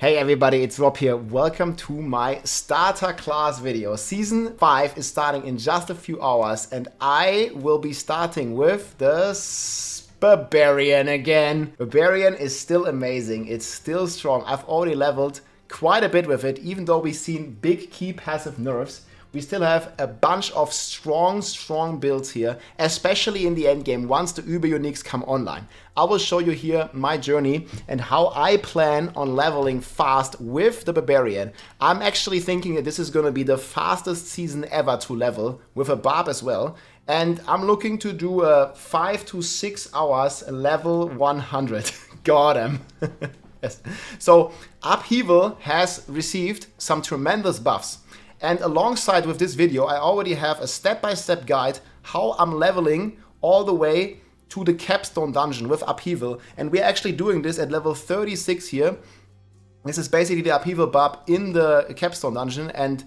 Hey everybody, it's Rob here. Welcome to my starter class video. Season 5 is starting in just a few hours and I will be starting with the Barbarian again. Barbarian is still amazing. It's still strong. I've already leveled quite a bit with it. Even though we've seen big key passive nerfs, we still have a bunch of strong builds here, especially in the end game once the Uber Uniques come online. I will show you here my journey and how I plan on leveling fast with the Barbarian. I'm actually thinking that this is going to be the fastest season ever to level with a Barb as well. And I'm looking to do a 5 to 6 hours level 100. Got him. Yes. So Upheaval has received some tremendous buffs. And alongside with this video, I already have a step-by-step guide how I'm leveling all the way to the capstone dungeon with Upheaval. And we're actually doing this at level 36 here. This is basically the Upheaval Barb in the capstone dungeon. And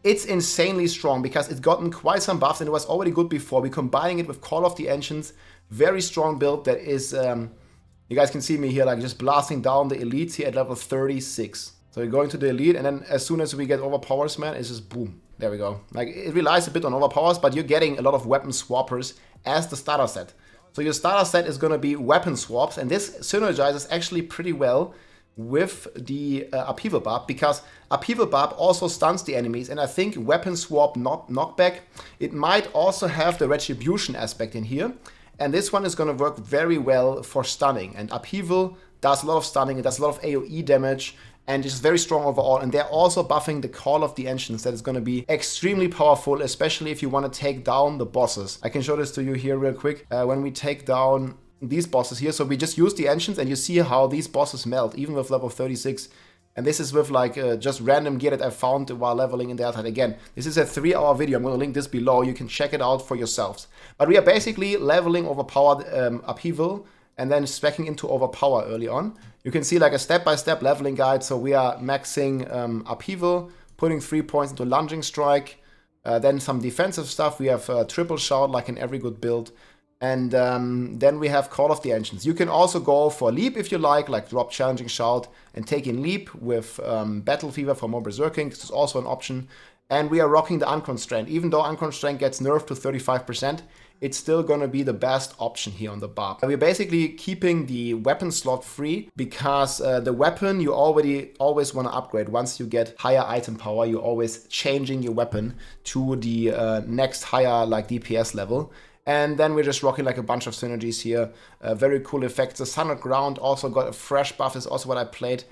it's insanely strong because it's gotten quite some buffs and it was already good before. We're combining it with Call of the Ancients. Very strong build that is, you guys can see me here like just blasting down the elites here at level 36. So we're going to the elite, and then as soon as we get overpowers, man, it's just boom. There we go. Like, it relies a bit on overpowers, but you're getting a lot of weapon swappers as the starter set. So your starter set is going to be weapon swaps, and this synergizes actually pretty well with the Upheaval Barb, because Upheaval Barb also stuns the enemies, and I think weapon swap knockback, it might also have the retribution aspect in here. And this one is going to work very well for stunning, and Upheaval does a lot of stunning, it does a lot of AoE damage, and it's very strong overall. And they're also buffing the Call of the Ancients that is going to be extremely powerful, especially if you want to take down the bosses. I can show this to you here real quick. When we take down these bosses here, so we just use the Ancients and you see how these bosses melt, even with level 36. And this is with like just random gear that I found while leveling in the Altai. Again, this is a 3-hour video. I'm going to link this below. You can check it out for yourselves. But we are basically leveling overpowered Upheaval and then speccing into overpower early on. You can see like a step-by-step leveling guide. So we are maxing Upheaval, putting 3 points into Lunging Strike, then some defensive stuff. We have triple shout like in every good build. And then we have Call of the Ancients. You can also go for Leap if you like drop Challenging Shout and take in Leap with Battle Fever for more Berserking. This is also an option. And we are rocking the Unconstrained. Even though Unconstrained gets nerfed to 35%, it's still going to be the best option here on the Barb. We're basically keeping the weapon slot free because the weapon you always want to upgrade. Once you get higher item power, you're always changing your weapon to the next higher like DPS level. And then we're just rocking like a bunch of synergies here. Very cool effects. The Sun of Ground also got a fresh buff, is also what I played.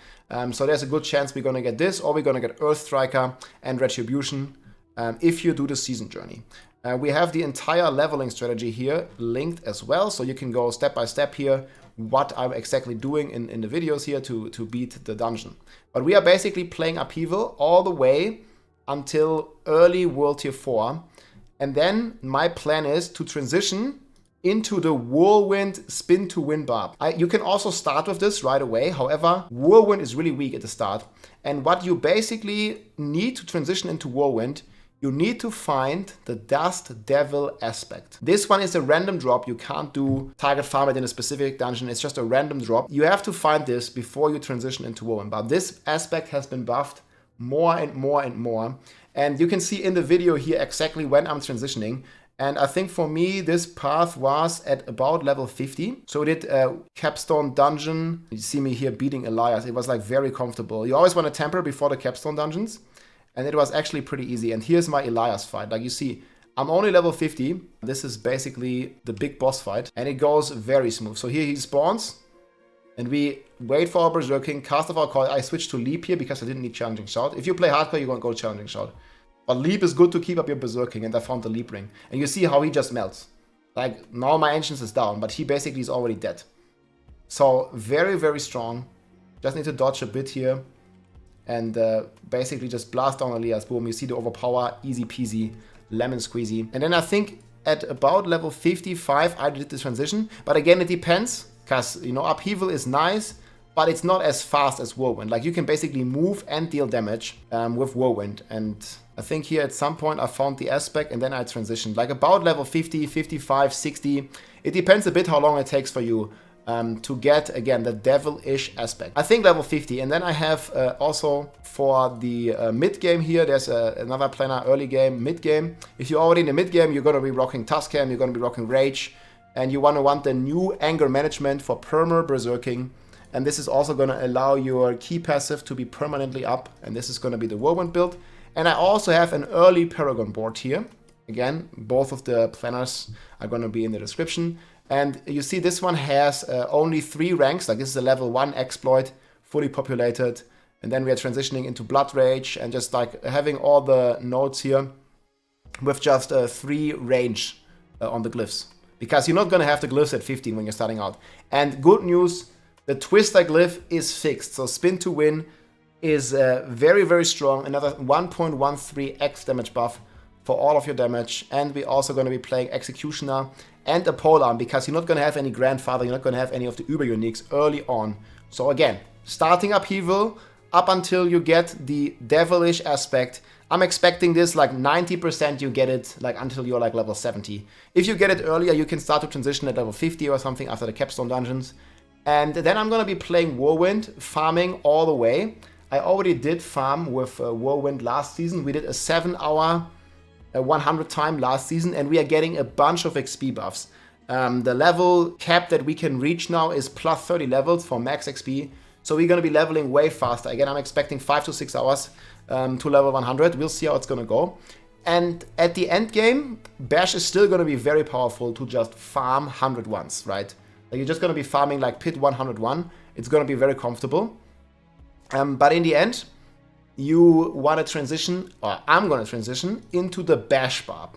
So there's a good chance we're going to get this, or we're going to get Earth Striker and Retribution if you do the season journey. We have the entire leveling strategy here linked as well, so you can go step by step here what I'm exactly doing in the videos here to beat the dungeon. But we are basically playing Upheaval all the way until early World Tier 4. And then my plan is to transition into the Whirlwind Spin to Win Barb. You can also start with this right away. However, Whirlwind is really weak at the start. And what you basically need to transition into Whirlwind, you need to find the Dust Devil aspect. This one is a random drop. You can't do target farm it in a specific dungeon. It's just a random drop. You have to find this before you transition into Whirlwind Barb. This aspect has been buffed more and more and more. And you can see in the video here exactly when I'm transitioning. And I think for me, this path was at about level 50. So we did a capstone dungeon. You see me here beating Elias. It was like very comfortable. You always want to temper before the capstone dungeons. And it was actually pretty easy. And here's my Elias fight. Like you see, I'm only level 50. This is basically the big boss fight. And it goes very smooth. So here he spawns. And we wait for our Berserking, cast of our call. I switched to Leap here because I didn't need Challenging Shout. If you play hardcore, you're going to go Challenging Shout. But Leap is good to keep up your Berserking, and I found the Leap ring. And you see how he just melts. Like, now my Ancients is down, but he basically is already dead. So, very, very strong. Just need to dodge a bit here. And basically just blast down Elias. Boom, you see the overpower, easy peasy, lemon squeezy. And then I think at about level 55, I did the transition. But again, it depends. Because, you know, Upheaval is nice, but it's not as fast as Whirlwind. Like, you can basically move and deal damage with Whirlwind. And I think here at some point I found the aspect and then I transitioned. Like, about level 50, 55, 60. It depends a bit how long it takes for you to get, again, the devilish aspect. I think level 50. And then I have also for the mid-game here, there's another planar early game, mid-game. If you're already in the mid-game, you're going to be rocking Tuscan, you're going to be rocking Rage, and you want the new anger management for perma berserking. And this is also going to allow your key passive to be permanently up, and this is going to be the Whirlwind build. And I also have an early Paragon board here. Again, both of the planners are going to be in the description. And you see this one has only 3 ranks, like this is a level 1 exploit, fully populated. And then we are transitioning into Blood Rage and just like having all the nodes here with just 3 range on the glyphs. Because you're not going to have the glyphs at 15 when you're starting out. And good news, the Twister glyph is fixed. So spin to win is very, very strong. Another 1.13x damage buff for all of your damage. And we're also going to be playing Executioner and a Polearm, because you're not going to have any Grandfather, you're not going to have any of the Uber Uniques early on. So again, starting Upheaval up until you get the devilish aspect. I'm expecting this like 90% you get it like until you're like level 70. If you get it earlier, you can start to transition at level 50 or something after the capstone dungeons. And then I'm going to be playing Whirlwind, farming all the way. I already did farm with Whirlwind last season. We did a 7-hour 100 time last season, and we are getting a bunch of XP buffs. The level cap that we can reach now is plus 30 levels for max XP. So we're going to be leveling way faster. Again, I'm expecting 5 to 6 hours to level 100. We'll see how it's going to go. And at the end game, Bash is still going to be very powerful to just farm 100 once, right? Like you're just going to be farming like Pit 101. It's going to be very comfortable. But in the end, you want to transition, or I'm going to transition, into the Bash Barb.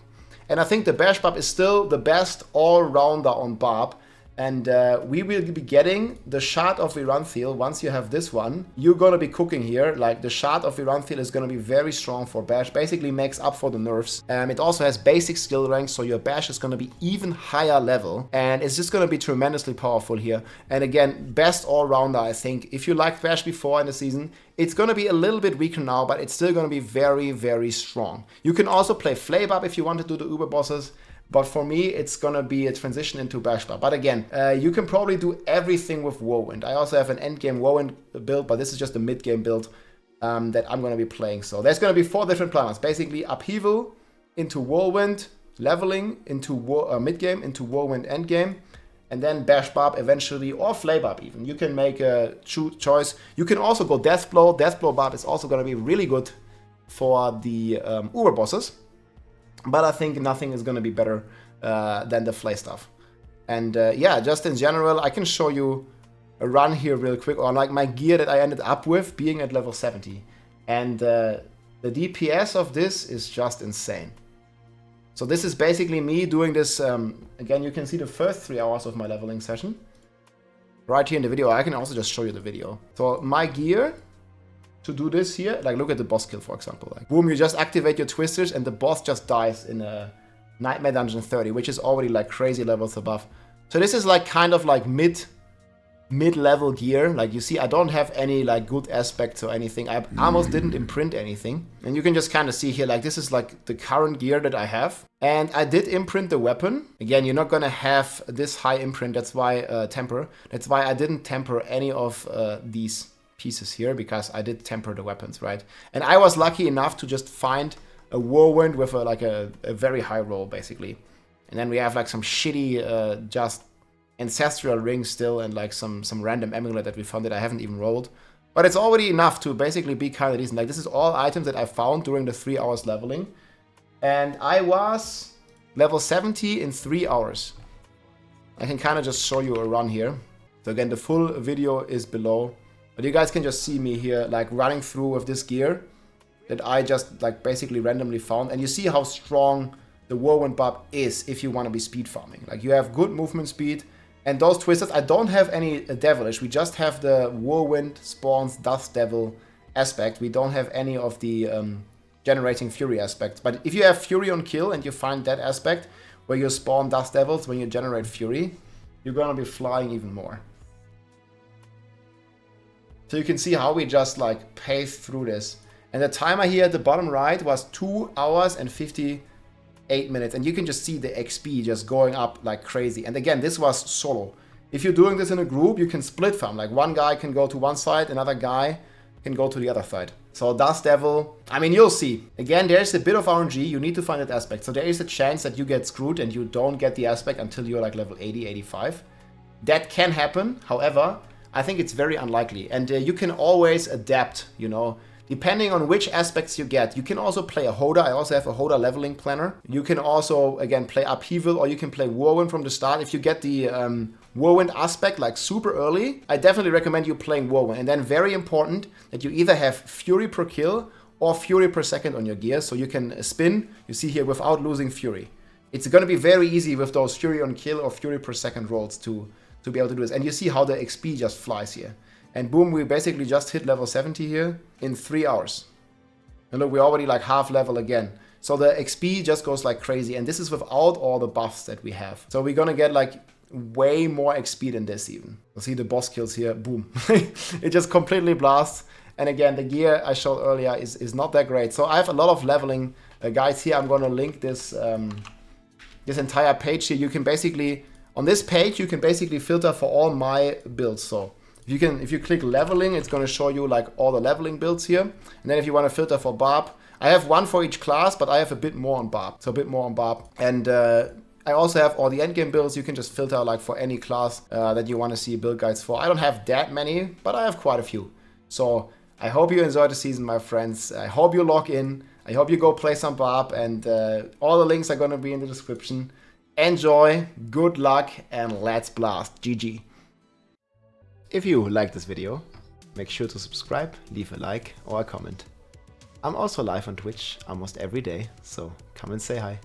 And I think the Bash Barb is still the best all-rounder on Barb. And we will be getting the Shard of Viranthiel. Once you have this one, you're going to be cooking here. Like the Shard of Viranthiel is going to be very strong for Bash. Basically makes up for the nerfs. It also has basic skill ranks, so your Bash is going to be even higher level. And it's just going to be tremendously powerful here. And again, best all-rounder, I think. If you liked Bash before in the season, it's going to be a little bit weaker now, but it's still going to be very, very strong. You can also play Flaybarb if you want to do the Uber bosses. But for me, it's going to be a transition into Bashbar. But again, you can probably do everything with Whirlwind. I also have an endgame Whirlwind build, but this is just a mid-game build that I'm going to be playing. So there's going to be 4 different planners. Basically, Upheaval into Whirlwind, leveling into mid-game, into Whirlwind endgame, and then Bashbarb eventually, or Flaybarb even. You can make a choice. You can also go Deathblow. Deathblow Barb is also going to be really good for the Uber bosses. But I think nothing is going to be better than the Flay stuff. And yeah, just in general, I can show you a run here real quick, or like my gear that I ended up with being at level 70. And the DPS of this is just insane. So this is basically me doing this, again, you can see the first 3 hours of my leveling session. Right here in the video, I can also just show you the video. So my gear to do this here, like look at the boss kill, for example. Like, boom, you just activate your twisters and the boss just dies in a Nightmare Dungeon 30, which is already like crazy levels above. So this is like kind of like mid-level gear. Like you see, I don't have any like good aspects or anything. I almost didn't imprint anything. And you can just kind of see here, like this is like the current gear that I have. And I did imprint the weapon. Again, you're not gonna have this high imprint. That's why temper. That's why I didn't temper any of these pieces here, because I did temper the weapons, right? And I was lucky enough to just find a Whirlwind with a very high roll, basically. And then we have like some shitty just ancestral rings still, and like some random amulet that we found that I haven't even rolled. But it's already enough to basically be kind of decent. Like this is all items that I found during the 3 hours leveling. And I was level 70 in 3 hours. I can kind of just show you a run here. So again, the full video is below. But you guys can just see me here, like running through with this gear that I just like basically randomly found. And you see how strong the Whirlwind Barb is if you want to be speed farming. Like you have good movement speed. And those twisters, I don't have any devilish. We just have the Whirlwind spawns Dust Devil aspect. We don't have any of the generating Fury aspects. But if you have Fury on kill and you find that aspect where you spawn Dust Devils when you generate Fury, you're going to be flying even more. So you can see how we just like paced through this. And the timer here at the bottom right was 2 hours and 58 minutes. And you can just see the XP just going up like crazy. And again, this was solo. if you're doing this in a group, you can split farm. Like one guy can go to one side, another guy can go to the other side. So Dust Devil, I mean, you'll see. Again, there's a bit of RNG. You need to find that aspect. So there is a chance that you get screwed and you don't get the aspect until you're like level 80, 85. That can happen. However, I think it's very unlikely. And you can always adapt, you know, depending on which aspects you get. You can also play a Hoda. I also have a Hoda leveling planner. You can also, again, play Upheaval, or you can play Whirlwind from the start. If you get the Whirlwind aspect like super early, I definitely recommend you playing Whirlwind. And then very important that you either have Fury per kill or Fury per second on your gear, so you can spin, you see here, without losing Fury. It's going to be very easy with those Fury on kill or Fury per second rolls to be able to do this. And you see how the XP just flies here. And boom, we basically just hit level 70 here in 3 hours. And look, we're already like half level again. So the XP just goes like crazy. And this is without all the buffs that we have. So we're gonna get like way more XP than this even. You'll see the boss kills here, boom. It just completely blasts. And again, the gear I showed earlier is not that great. So I have a lot of leveling guides here. I'm gonna link this, this entire page here. You can basically, on this page, you can basically filter for all my builds. So if you click leveling, it's going to show you like all the leveling builds here. And then if you want to filter for Barb, I have one for each class, but I have a bit more on Barb. So a bit more on Barb. And I also have all the endgame builds. You can just filter like for any class that you want to see build guides for. I don't have that many, but I have quite a few. So I hope you enjoyed the season, my friends. I hope you log in. I hope you go play some Barb. And all the links are going to be in the description. Enjoy, good luck, and let's blast. GG. If you liked this video, make sure to subscribe, leave a like or a comment. I'm also live on Twitch almost every day, so come and say hi.